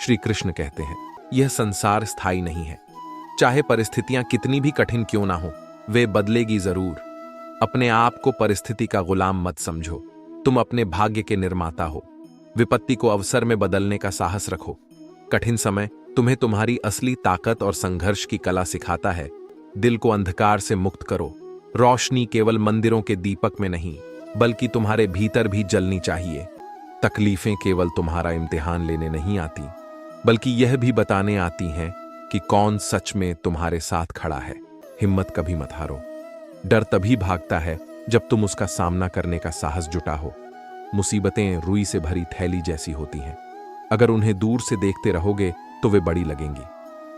श्री कृष्ण कहते हैं, यह संसार स्थायी नहीं है। चाहे परिस्थितियां कितनी भी कठिन क्यों ना हो, वे बदलेगी जरूर। अपने आप को परिस्थिति का गुलाम मत समझो, तुम अपने भाग्य के निर्माता हो। विपत्ति को अवसर में बदलने का साहस रखो। कठिन समय तुम्हें तुम्हारी असली ताकत और संघर्ष की कला सिखाता है। दिल को अंधकार से मुक्त करो। रोशनी केवल मंदिरों के दीपक में नहीं, बल्कि तुम्हारे भीतर भी जलनी चाहिए। तकलीफें केवल तुम्हारा इम्तिहान लेने नहीं आती, बल्कि यह भी बताने आती हैं कि कौन सच में तुम्हारे साथ खड़ा है। हिम्मत कभी मत हारो। डर तभी भागता है जब तुम उसका सामना करने का साहस जुटा हो। मुसीबतें रुई से भरी थैली जैसी होती हैं। अगर उन्हें दूर से देखते रहोगे तो वे बड़ी लगेंगी,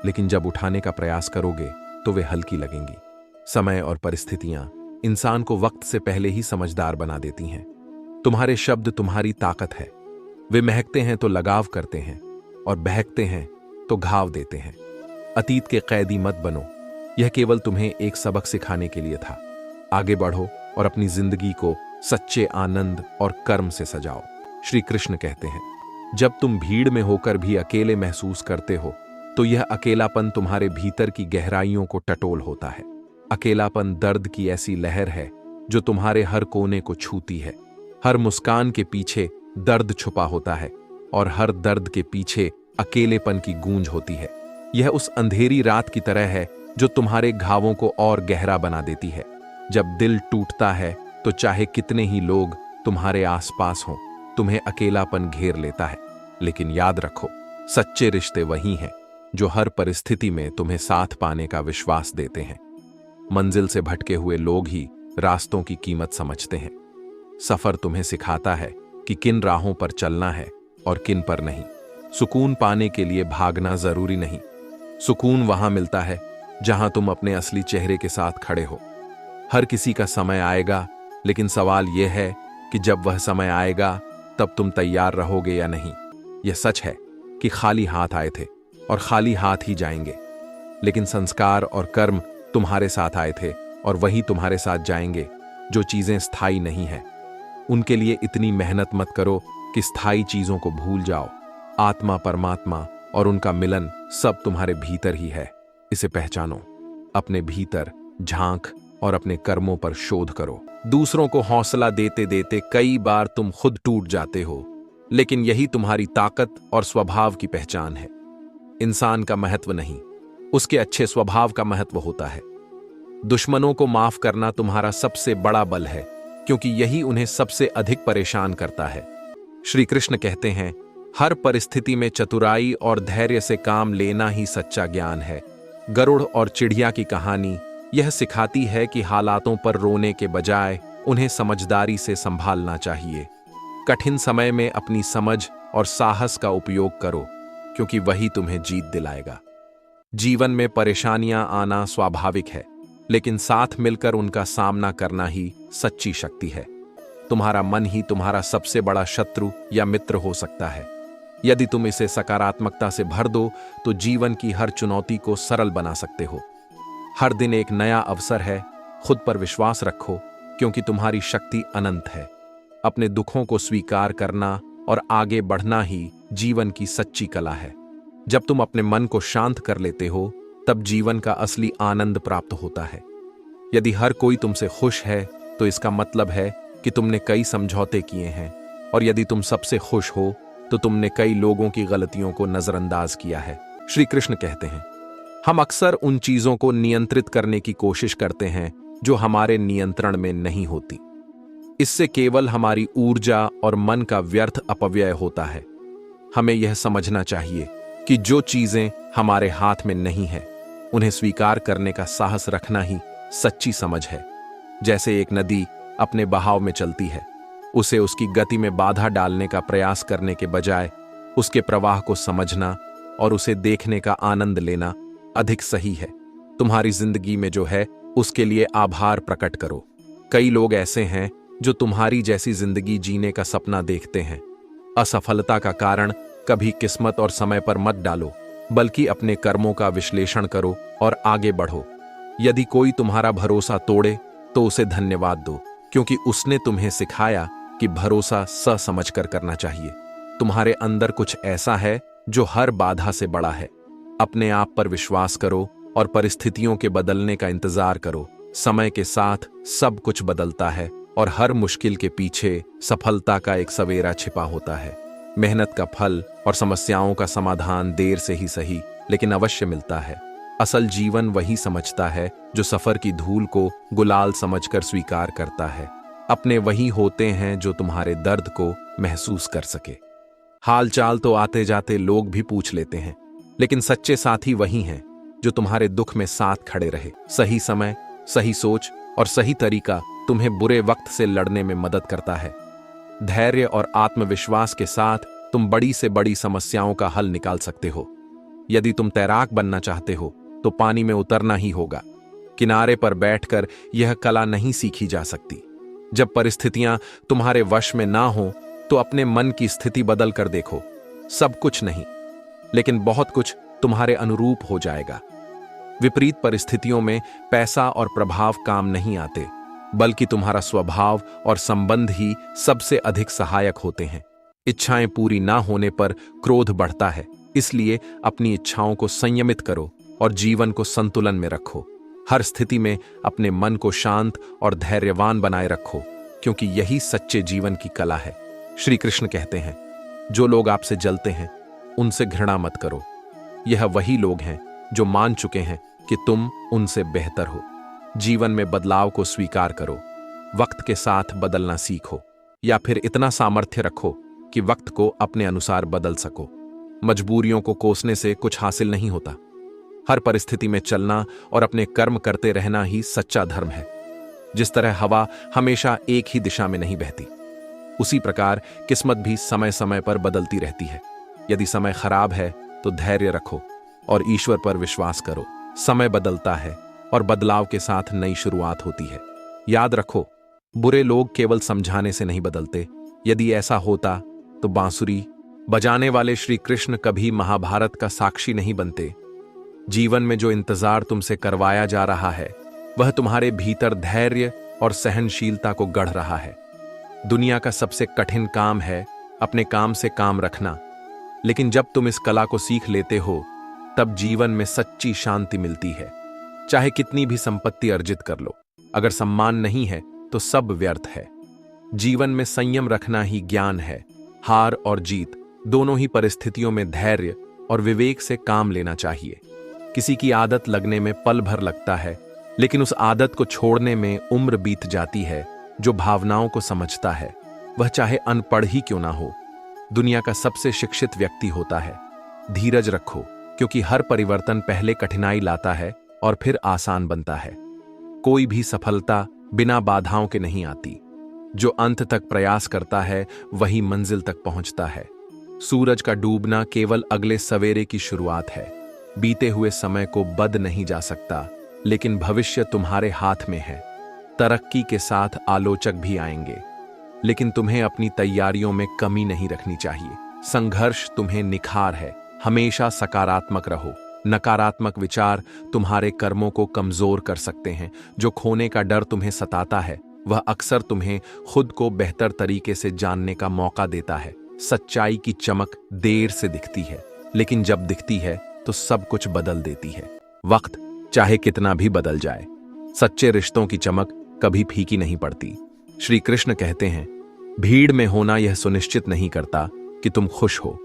लेकिन जब उठाने का प्रयास करोगे तो वे हल्की लगेंगी। समय और परिस्थितियां इंसान को वक्त से पहले ही समझदार बना देती हैं। तुम्हारे शब्द तुम्हारी ताकत है। वे महकते हैं तो लगाव करते हैं, और बहकते हैं तो घाव देते हैं। अतीत के कैदी मत बनो। यह केवल तुम्हें एक सबक सिखाने के लिए था। आगे बढ़ो और अपनी जिंदगी को सच्चे आनंद और कर्म से सजाओ। श्री कृष्ण कहते हैं, जब तुम भीड़ में होकर भी अकेले महसूस करते हो, तो यह अकेलापन तुम्हारे भीतर की गहराइयों को टटोल होता है। अकेलापन दर्द की ऐसी लहर है जो तुम्हारे हर कोने को छूती है। हर मुस्कान के पीछे दर्द छुपा होता है, और हर दर्द के पीछे अकेलेपन की गूंज होती है। यह उस अंधेरी रात की तरह है जो तुम्हारे घावों को और गहरा बना देती है। जब दिल टूटता है तो चाहे कितने ही लोग तुम्हारे आसपास हों, तुम्हें अकेलापन घेर लेता है। लेकिन याद रखो, सच्चे रिश्ते वही हैं जो हर परिस्थिति में तुम्हें साथ पाने का विश्वास देते हैं। मंजिल से भटके हुए लोग ही रास्तों की कीमत समझते हैं। सफर तुम्हें सिखाता है कि किन राहों पर चलना है और किन पर नहीं। सुकून पाने के लिए भागना जरूरी नहीं। सुकून वहां मिलता है जहां तुम अपने असली चेहरे के साथ खड़े हो। हर किसी का समय आएगा, लेकिन सवाल यह है कि जब वह समय आएगा तब तुम तैयार रहोगे या नहीं। यह सच है कि खाली हाथ आए थे और खाली हाथ ही जाएंगे, लेकिन संस्कार और कर्म तुम्हारे साथ आए थे और वही तुम्हारे साथ जाएंगे। जो चीजें स्थायी नहीं है, उनके लिए इतनी मेहनत मत करो कि स्थायी चीजों को भूल जाओ। आत्मा, परमात्मा और उनका मिलन सब तुम्हारे भीतर ही है। इसे पहचानो, अपने भीतर झांक और अपने कर्मों पर शोध करो। दूसरों को हौसला देते देते कई बार तुम खुद टूट जाते हो, लेकिन यही तुम्हारी ताकत और स्वभाव की पहचान है। इंसान का महत्व नहीं, उसके अच्छे स्वभाव का महत्व होता है। दुश्मनों को माफ करना तुम्हारा सबसे बड़ा बल है, क्योंकि यही उन्हें सबसे अधिक परेशान करता है। श्री कृष्ण कहते हैं, हर परिस्थिति में चतुराई और धैर्य से काम लेना ही सच्चा ज्ञान है। गरुड़ और चिड़िया की कहानी यह सिखाती है कि हालातों पर रोने के बजाय उन्हें समझदारी से संभालना चाहिए। कठिन समय में अपनी समझ और साहस का उपयोग करो, क्योंकि वही तुम्हें जीत दिलाएगा। जीवन में परेशानियां आना स्वाभाविक है, लेकिन साथ मिलकर उनका सामना करना ही सच्ची शक्ति है। तुम्हारा मन ही तुम्हारा सबसे बड़ा शत्रु या मित्र हो सकता है। यदि तुम इसे सकारात्मकता से भर दो तो जीवन की हर चुनौती को सरल बना सकते हो। हर दिन एक नया अवसर है। खुद पर विश्वास रखो, क्योंकि तुम्हारी शक्ति अनंत है। अपने दुखों को स्वीकार करना और आगे बढ़ना ही जीवन की सच्ची कला है। जब तुम अपने मन को शांत कर लेते हो, तब जीवन का असली आनंद प्राप्त होता है। यदि हर कोई तुमसे खुश है, तो इसका मतलब है कि तुमने कई समझौते किए हैं, और यदि तुम सबसे खुश हो तो तुमने कई लोगों की गलतियों को नजरअंदाज किया है। श्री कृष्ण कहते हैं, हम अक्सर उन चीजों को नियंत्रित करने की कोशिश करते हैं जो हमारे नियंत्रण में नहीं होती। इससे केवल हमारी ऊर्जा और मन का व्यर्थ अपव्यय होता है। हमें यह समझना चाहिए कि जो चीजें हमारे हाथ में नहीं है, उन्हें स्वीकार करने का साहस रखना ही सच्ची समझ है। जैसे एक नदी अपने बहाव में चलती है, उसे उसकी गति में बाधा डालने का प्रयास करने के बजाय उसके प्रवाह को समझना और उसे देखने का आनंद लेना अधिक सही है। तुम्हारी जिंदगी में जो है, उसके लिए आभार प्रकट करो। कई लोग ऐसे हैं जो तुम्हारी जैसी जिंदगी जीने का सपना देखते हैं। असफलता का कारण कभी किस्मत और समय पर मत डालो, बल्कि अपने कर्मों का विश्लेषण करो और आगे बढ़ो। यदि कोई तुम्हारा भरोसा तोड़े तो उसे धन्यवाद दो, क्योंकि उसने तुम्हें सिखाया कि भरोसा समझ कर करना चाहिए। तुम्हारे अंदर कुछ ऐसा है जो हर बाधा से बड़ा है। अपने आप पर विश्वास करो और परिस्थितियों के बदलने का इंतजार करो। समय के साथ सब कुछ बदलता है और हर मुश्किल के पीछे सफलता का एक सवेरा छिपा होता है। मेहनत का फल और समस्याओं का समाधान देर से ही सही, लेकिन अवश्य मिलता है। असल जीवन वही समझता है जो सफर की धूल को गुलाल समझकर स्वीकार करता है। अपने वही होते हैं जो तुम्हारे दर्द को महसूस कर सके। हालचाल तो आते जाते लोग भी पूछ लेते हैं, लेकिन सच्चे साथी वही हैं जो तुम्हारे दुख में साथ खड़े रहे। सही समय, सही सोच और सही तरीका तुम्हें बुरे वक्त से लड़ने में मदद करता है। धैर्य और आत्मविश्वास के साथ तुम बड़ी से बड़ी समस्याओं का हल निकाल सकते हो। यदि तुम तैराक बनना चाहते हो तो पानी में उतरना ही होगा। किनारे पर बैठकर यह कला नहीं सीखी जा सकती। जब परिस्थितियां तुम्हारे वश में ना हो तो अपने मन की स्थिति बदल कर देखो। सब कुछ नहीं, लेकिन बहुत कुछ तुम्हारे अनुरूप हो जाएगा। विपरीत परिस्थितियों में पैसा और प्रभाव काम नहीं आते, बल्कि तुम्हारा स्वभाव और संबंध ही सबसे अधिक सहायक होते हैं। इच्छाएं पूरी ना होने पर क्रोध बढ़ता है, इसलिए अपनी इच्छाओं को संयमित करो और जीवन को संतुलन में रखो। हर स्थिति में अपने मन को शांत और धैर्यवान बनाए रखो, क्योंकि यही सच्चे जीवन की कला है। श्री कृष्ण कहते हैं, जो लोग आपसे जलते हैं उनसे घृणा मत करो। यह वही लोग हैं जो मान चुके हैं कि तुम उनसे बेहतर हो। जीवन में बदलाव को स्वीकार करो। वक्त के साथ बदलना सीखो, या फिर इतना सामर्थ्य रखो कि वक्त को अपने अनुसार बदल सको। मजबूरियों को कोसने से कुछ हासिल नहीं होता। हर परिस्थिति में चलना और अपने कर्म करते रहना ही सच्चा धर्म है। जिस तरह हवा हमेशा एक ही दिशा में नहीं बहती, उसी प्रकार किस्मत भी समय समय पर बदलती रहती है। यदि समय खराब है तो धैर्य रखो और ईश्वर पर विश्वास करो। समय बदलता है और बदलाव के साथ नई शुरुआत होती है। याद रखो, बुरे लोग केवल समझाने से नहीं बदलते। यदि ऐसा होता तो बांसुरी बजाने वाले श्री कृष्ण कभी महाभारत का साक्षी नहीं बनते। जीवन में जो इंतजार तुमसे करवाया जा रहा है, वह तुम्हारे भीतर धैर्य और सहनशीलता को गढ़ रहा है। दुनिया का सबसे कठिन काम है अपने काम से काम रखना, लेकिन जब तुम इस कला को सीख लेते हो, तब जीवन में सच्ची शांति मिलती है। चाहे कितनी भी संपत्ति अर्जित कर लो, अगर सम्मान नहीं है तो सब व्यर्थ है। जीवन में संयम रखना ही ज्ञान है। हार और जीत दोनों ही परिस्थितियों में धैर्य और विवेक से काम लेना चाहिए। किसी की आदत लगने में पल भर लगता है, लेकिन उस आदत को छोड़ने में उम्र बीत जाती है। जो भावनाओं को समझता है, वह चाहे अनपढ़ ही क्यों ना हो, दुनिया का सबसे शिक्षित व्यक्ति होता है। धीरज रखो, क्योंकि हर परिवर्तन पहले कठिनाई लाता है और फिर आसान बनता है। कोई भी सफलता बिना बाधाओं के नहीं आती। जो अंत तक प्रयास करता है वही मंजिल तक पहुंचता है। सूरज का डूबना केवल अगले सवेरे की शुरुआत है। बीते हुए समय को बद नहीं जा सकता, लेकिन भविष्य तुम्हारे हाथ में है। तरक्की के साथ आलोचक भी आएंगे, लेकिन तुम्हें अपनी तैयारियों में कमी नहीं रखनी चाहिए। संघर्ष तुम्हें निखार है। हमेशा सकारात्मक रहो। नकारात्मक विचार तुम्हारे कर्मों को कमजोर कर सकते हैं। जो खोने का डर तुम्हें सताता है, वह अक्सर तुम्हें खुद को बेहतर तरीके से जानने का मौका देता है। सच्चाई की चमक देर से दिखती है, लेकिन जब दिखती है तो सब कुछ बदल देती है। वक्त चाहे कितना भी बदल जाए, सच्चे रिश्तों की चमक कभी फीकी नहीं पड़ती। श्री कृष्ण कहते हैं, भीड़ में होना यह सुनिश्चित नहीं करता कि तुम खुश हो।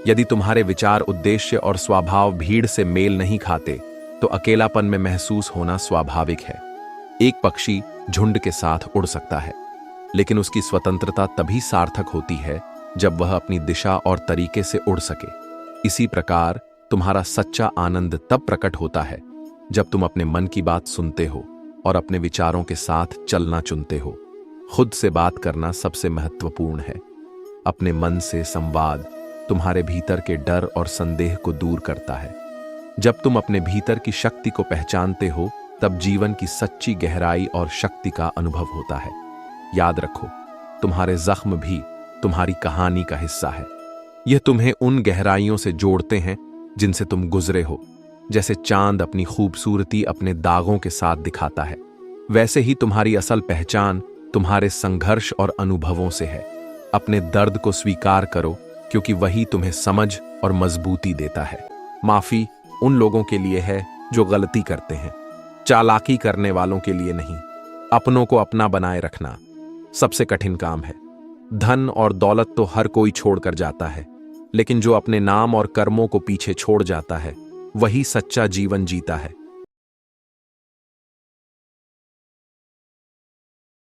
यदि तुम्हारे विचार, उद्देश्य और स्वभाव भीड़ से मेल नहीं खाते, तो अकेलापन में महसूस होना स्वाभाविक है। एक पक्षी झुंड के साथ उड़ सकता है, लेकिन उसकी स्वतंत्रता तभी सार्थक होती है जब वह अपनी दिशा और तरीके से उड़ सके। इसी प्रकार तुम्हारा सच्चा आनंद तब प्रकट होता है जब तुम अपने मन की बात सुनते हो और अपने विचारों के साथ चलना चुनते हो। खुद से बात करना सबसे महत्वपूर्ण है। अपने मन से संवाद तुम्हारे भीतर के डर और संदेह को दूर करता है। जब तुम अपने भीतर की शक्ति को पहचानते हो, तब जीवन की सच्ची गहराई और शक्ति का अनुभव होता है। याद रखो, तुम्हारे जख्म भी तुम्हारी कहानी का हिस्सा है। यह तुम्हें उन गहराइयों से जोड़ते हैं जिनसे तुम गुजरे हो। जैसे चांद अपनी खूबसूरती अपने दागों के साथ दिखाता है, वैसे ही तुम्हारी असल पहचान तुम्हारे संघर्ष और अनुभवों से है। अपने दर्द को स्वीकार करो क्योंकि वही तुम्हें समझ और मजबूती देता है। माफी उन लोगों के लिए है जो गलती करते हैं, चालाकी करने वालों के लिए नहीं। अपनों को अपना बनाए रखना सबसे कठिन काम है। धन और दौलत तो हर कोई छोड़कर जाता है, लेकिन जो अपने नाम और कर्मों को पीछे छोड़ जाता है वही सच्चा जीवन जीता है।